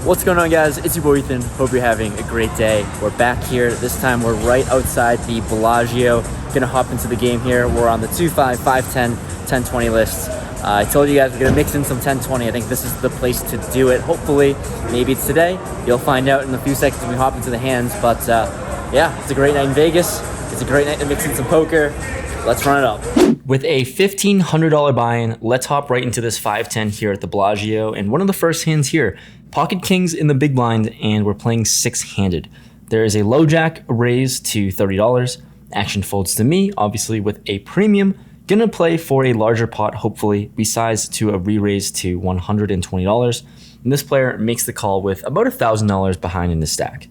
What's going on, guys? It's your boy Ethan. Hope you're having a great day. We're back here. This time we're right outside the Bellagio. Gonna hop into the game here. We're on the 2-5, 5-10, 10-20 list. I told you guys we're gonna mix in some 10-20. I think this is the place to do it. Hopefully, maybe it's today. You'll find out in a few seconds when we hop into the hands. But yeah, it's a great night in Vegas. It's a great night to mix in some poker. Let's run it up. With a $1,500 buy-in, let's hop right into this 5-10 here at the Bellagio. And one of the first hands here, pocket kings in the big blind, and we're playing six-handed. There is a low jack raise to $30. Action folds to me, obviously with a premium. Gonna play for a larger pot, hopefully. We size to a re-raise to $120. And this player makes the call with about $1,000 behind in the stack.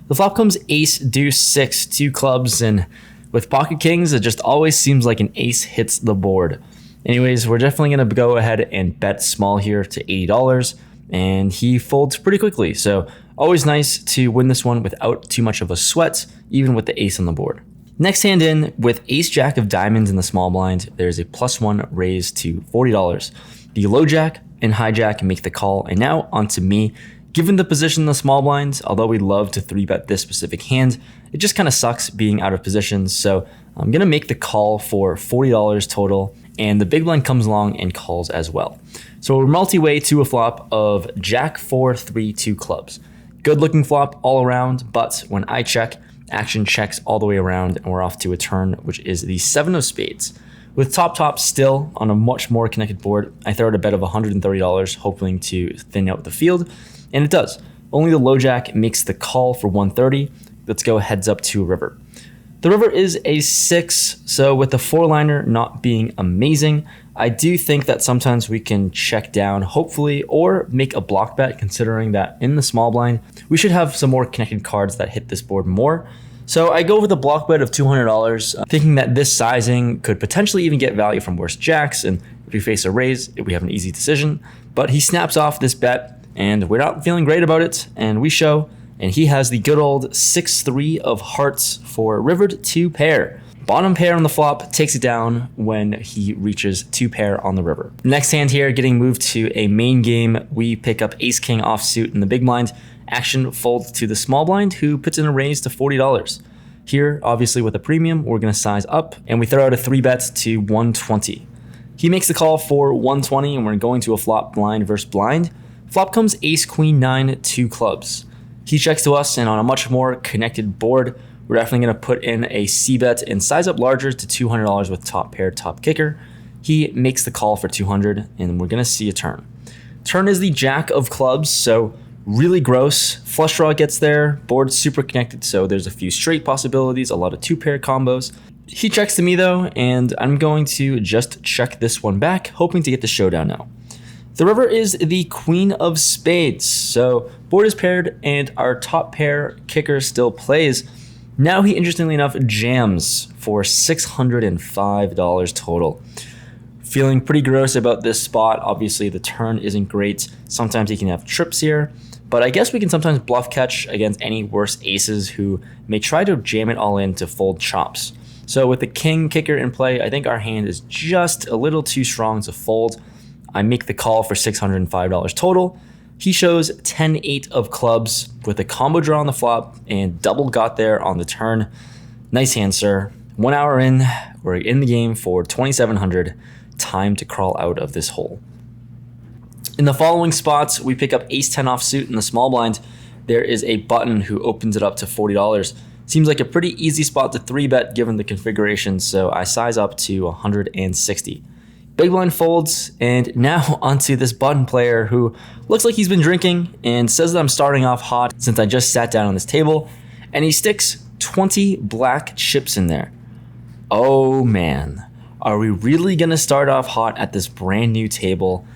The flop comes ace, deuce, six, two clubs, and with pocket kings, it just always seems like an ace hits the board. Anyways, we're definitely gonna go ahead and bet small here to $80, and he folds pretty quickly. So always nice to win this one without too much of a sweat, even with the ace on the board. Next hand in, with ace jack of diamonds in the small blind, there's a +1 raise to $40. The low jack and high jack make the call, and now onto me. Given the position in the small blind, although we love to 3-bet this specific hand, it just kind of sucks being out of position. So I'm gonna make the call for $40 total, and the big blind comes along and calls as well. So we're multi-way to a flop of jack 4, 3, 2 clubs. Good looking flop all around, but when I check, action checks all the way around, and we're off to a turn, which is the 7 of spades. With top still on a much more connected board, I throw out a bet of $130, hoping to thin out the field. And it does. Only the low jack makes the call for $130. Let's go heads up to river. The river is a 6, so with the 4-liner not being amazing, I do think that sometimes we can check down, hopefully, or make a block bet, considering that in the small blind, we should have some more connected cards that hit this board more. So I go with a block bet of $200, thinking that this sizing could potentially even get value from worse jacks, and if we face a raise, we have an easy decision. But he snaps off this bet, and we're not feeling great about it, and we show, and he has the good old 6-3 of hearts for rivered 2 pair. Bottom pair on the flop takes it down when he reaches 2 pair on the river. Next hand here, getting moved to a main game, we pick up ace king offsuit in the big blind. Action folds to the small blind, who puts in a raise to $40. Here, obviously with a premium, we're gonna size up, and we throw out a 3-bet to $120. He makes the call for $120, and we're going to a flop blind versus blind. Flop comes ace, queen, 9, 2 clubs. He checks to us, and on a much more connected board, we're definitely gonna put in a c-bet and size up larger to $200 with top pair, top kicker. He makes the call for $200, and we're gonna see a turn. Turn is the jack of clubs, so really gross. Flush draw gets there, board's super connected, so there's a few straight possibilities, a lot of 2-pair combos. He checks to me though, and I'm going to just check this one back, hoping to get the showdown now. The river is the queen of spades, so board is paired and our top pair kicker still plays. Now he, interestingly enough, jams for $605 total. Feeling pretty gross about this spot. Obviously the turn isn't great. Sometimes he can have trips here, but I guess we can sometimes bluff catch against any worse aces who may try to jam it all in to fold chops. So with the king kicker in play, I think our hand is just a little too strong to fold. I make the call for $605 total. He shows 10-8 of clubs with a combo draw on the flop and double got there on the turn. Nice hand, sir. 1 hour in, we're in the game for $2,700. Time to crawl out of this hole. In the following spots, we pick up ace-10 offsuit in the small blind. There is a button who opens it up to $40. Seems like a pretty easy spot to 3-bet given the configuration, so I size up to $160. Big blind folds, and now onto this button player who looks like he's been drinking and says that I'm starting off hot since I just sat down on this table, and he sticks 20 black chips in there. Oh man, are we really gonna start off hot at this brand new table,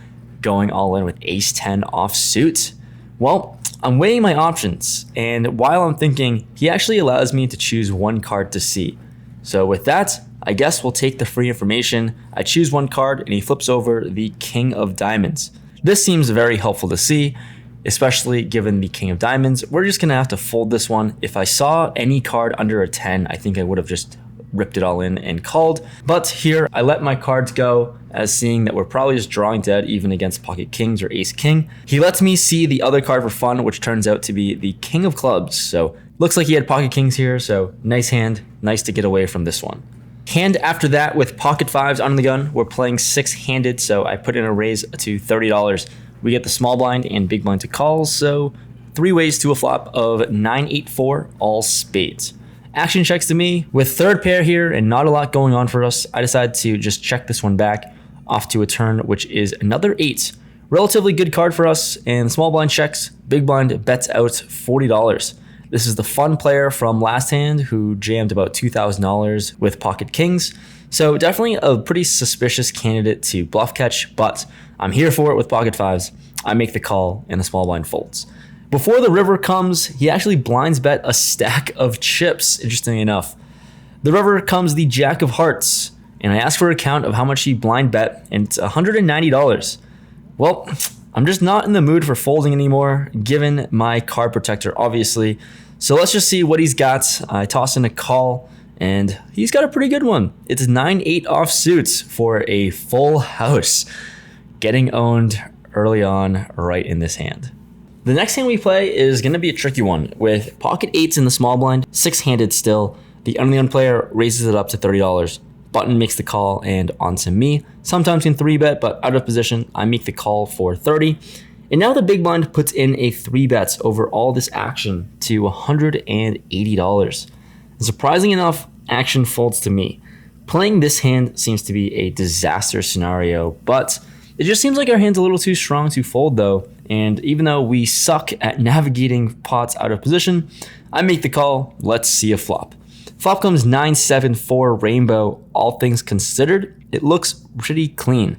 going all in with ace-10 offsuit? Well, I'm weighing my options, and while I'm thinking, he actually allows me to choose one card to see. So with that, I guess we'll take the free information. I choose one card and he flips over the king of diamonds. This seems very helpful to see, especially given the king of diamonds. We're just gonna have to fold this one. If I saw any card under a 10, I think I would have just ripped it all in and called. But here I let my cards go, as seeing that we're probably just drawing dead even against pocket kings or ace king. He lets me see the other card for fun, which turns out to be the king of clubs. So looks like he had pocket kings here, so nice hand, nice to get away from this one. Hand after that with pocket fives on the gun, we're playing six-handed, so I put in a raise to $30. We get the small blind and big blind to call, so 3 ways to a flop of 9-8-4, all spades. Action checks to me. With third pair here and not a lot going on for us, I decide to just check this one back off to a turn, which is another 8. Relatively good card for us, and small blind checks, big blind bets out $40. This is the fun player from last hand who jammed about $2,000 with pocket kings. So definitely a pretty suspicious candidate to bluff catch, but I'm here for it with pocket fives. I make the call and the small blind folds. Before the river comes, he actually blinds bet a stack of chips, interestingly enough. The river comes the jack of hearts, and I ask for a count of how much he blind bet, and it's $190. Well, I'm just not in the mood for folding anymore, given my card protector, obviously. So let's just see what he's got. I toss in a call, and he's got a pretty good one. It's 9-8 offsuits for a full house, getting owned early on right in this hand. The next hand we play is going to be a tricky one with pocket 8s in the small blind, 6-handed still. The under-the-gun player raises it up to $30. Button makes the call and onto me. Sometimes can 3-bet, but out of position, I make the call for 30. And now the big blind puts in a 3-bet over all this action to $180. And surprising enough, action folds to me. Playing this hand seems to be a disaster scenario, but it just seems like our hand's a little too strong to fold though. And even though we suck at navigating pots out of position, I make the call. Let's see a flop. Flop comes 9-7-4 rainbow. All things considered, it looks pretty clean.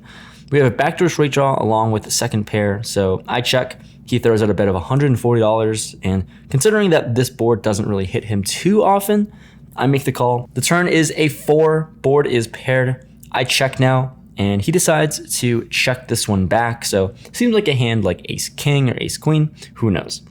We have a backdoor straight draw along with the second pair, so I check. He throws out a bet of $140, and considering that this board doesn't really hit him too often, I make the call. The turn is a 4, board is paired. I check now, and he decides to check this one back, so seems like a hand like ace king or ace queen, who knows.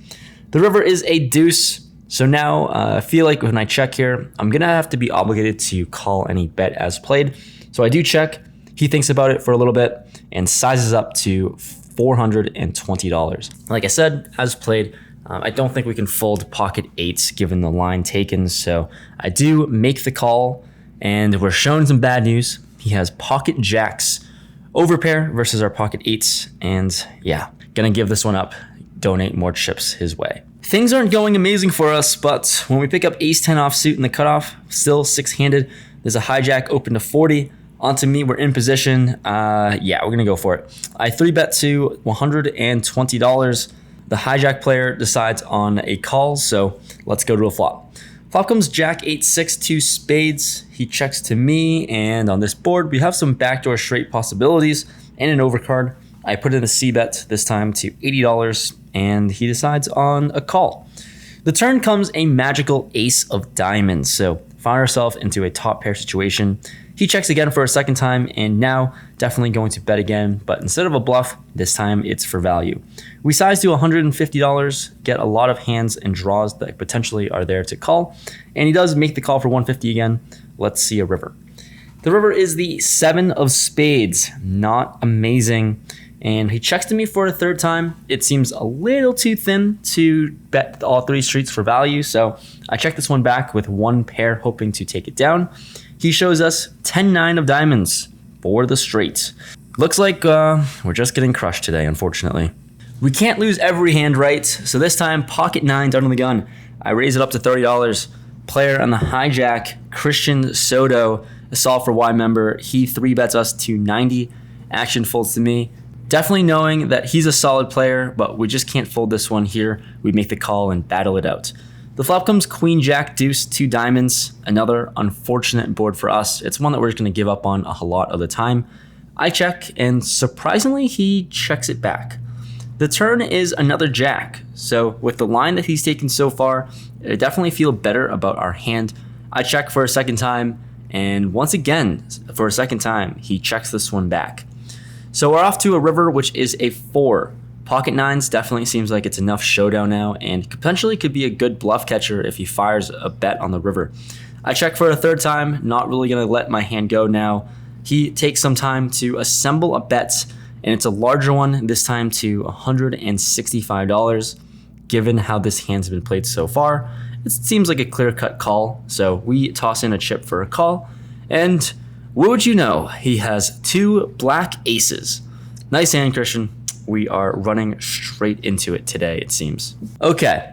The river is a deuce. So now I feel like when I check here, I'm going to have to be obligated to call any bet as played. So I do check. He thinks about it for a little bit and sizes up to $420. Like I said, as played, I don't think we can fold pocket 8s given the line taken. So I do make the call, and we're shown some bad news. He has pocket jacks overpair versus our pocket 8s. And yeah, going to give this one up, donate more chips his way. Things aren't going amazing for us, but when we pick up ace-10 offsuit in the cutoff, still 6-handed, there's a hijack open to 40. Onto me, we're in position. Yeah, we're going to go for it. I 3-bet to $120. The hijack player decides on a call, so let's go to a flop. Flop comes jack 8-6, 2 spades. He checks to me, and on this board, we have some backdoor straight possibilities and an overcard. I put in a c-bet this time to $80, and he decides on a call. The turn comes a magical ace of diamonds, so find ourselves into a top pair situation. He checks again for a second time, and now definitely going to bet again, but instead of a bluff, this time it's for value. We size to $150, get a lot of hands and draws that potentially are there to call, and he does make the call for $150 again. Let's see a river. The river is the 7 of spades, not amazing. And he checks to me for a third time. It seems a little too thin to bet all 3 streets for value, so I check this one back with 1 pair, hoping to take it down. He shows us 10-9 of diamonds for the straight. Looks like we're just getting crushed today, unfortunately. We can't lose every hand right, so this time pocket 9 under the gun. I raise it up to $30. Player on the hijack, Christian Soto, a Solve for Y member. He 3-bets us to 90. Action folds to me. Definitely knowing that he's a solid player, but we just can't fold this one here. We make the call and battle it out. The flop comes queen, jack, deuce, 2 diamonds. Another unfortunate board for us. It's one that we're just going to give up on a lot of the time. I check, and surprisingly, he checks it back. The turn is another jack. So with the line that he's taken so far, I definitely feel better about our hand. I check for a second time, and once again, for a second time, he checks this one back. So we're off to a river, which is a 4. Pocket 9s definitely seems like it's enough showdown now, and potentially could be a good bluff catcher if he fires a bet on the river. I check for a third time, not really going to let my hand go now. He takes some time to assemble a bet, and it's a larger one, this time to $165. Given how this hand's been played so far, it seems like a clear-cut call, so we toss in a chip for a call, and what would you know, he has 2 black aces. Nice hand, Christian. We are running straight into it today, it seems. Okay,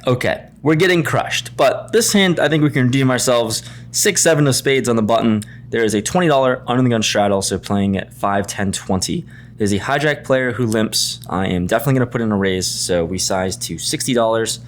we're getting crushed, but this hand, I think we can redeem ourselves. 6-7 of spades on the button. There is a $20 under the gun straddle, so playing at 5, 10, 20. There's a hijack player who limps. I am definitely going to put in a raise, so we size to $60.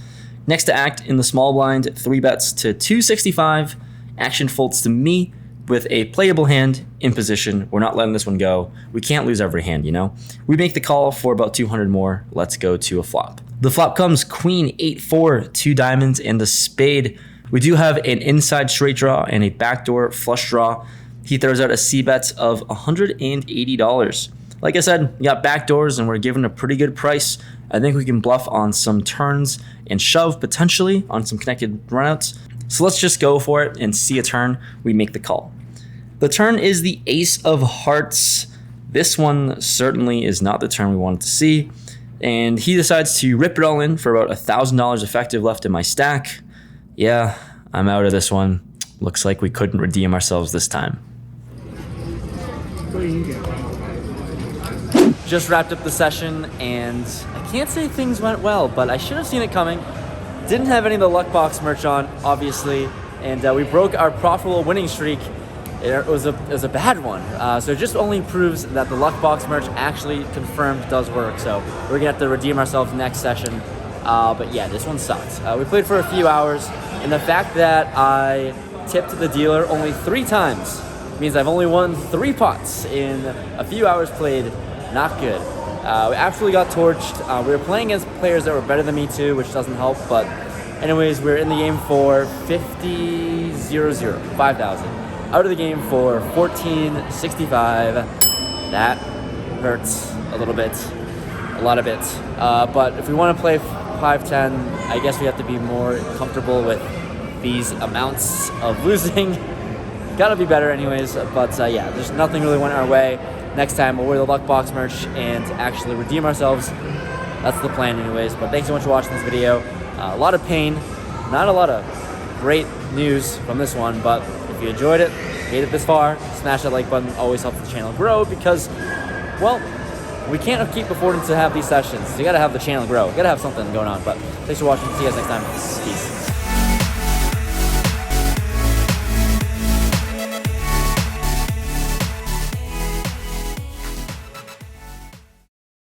Next to act in the small blind, 3 bets to $265. Action folds to me with a playable hand in position. We're not letting this one go. We can't lose every hand, you know? We make the call for about 200 more. Let's go to a flop. The flop comes queen, 8-4, 2 diamonds, and a spade. We do have an inside straight draw and a backdoor flush draw. He throws out a c-bet of $180. Like I said, we got backdoors and we're given a pretty good price. I think we can bluff on some turns and shove potentially on some connected runouts. So let's just go for it and see a turn. We make the call. The turn is the ace of hearts. This one certainly is not the turn we wanted to see. And he decides to rip it all in for about $1,000 effective left in my stack. Yeah, I'm out of this one. Looks like we couldn't redeem ourselves this time. Just wrapped up the session, and I can't say things went well, but I should have seen it coming. Didn't have any of the luck box merch on, obviously, and we broke our profitable winning streak. It was a bad one, so it just only proves that the luck box merch actually confirmed does work. So we're gonna have to redeem ourselves next session. But yeah, this one sucked. We played for a few hours, and the fact that I tipped the dealer only 3 times means I've only won 3 pots in a few hours played. Not good. We absolutely got torched. We were playing against players that were better than me too, which doesn't help. But anyways, we're in the game for 5,000. Out of the game for 1465. That hurts a little bit, a lot of it. But if we want to play 5-10, I guess we have to be more comfortable with these amounts of losing. Gotta be better anyways. But yeah, there's nothing really went our way. Next time, we'll wear the luck box merch and actually redeem ourselves. That's the plan anyways. But thanks so much for watching this video. A lot of pain, not a lot of great news from this one, but if you enjoyed it, made it this far, smash that like button. Always helps the channel grow because, well, we can't keep affording to have these sessions. You gotta have the channel grow. You gotta have something going on. But thanks for watching. See you guys next time. Peace.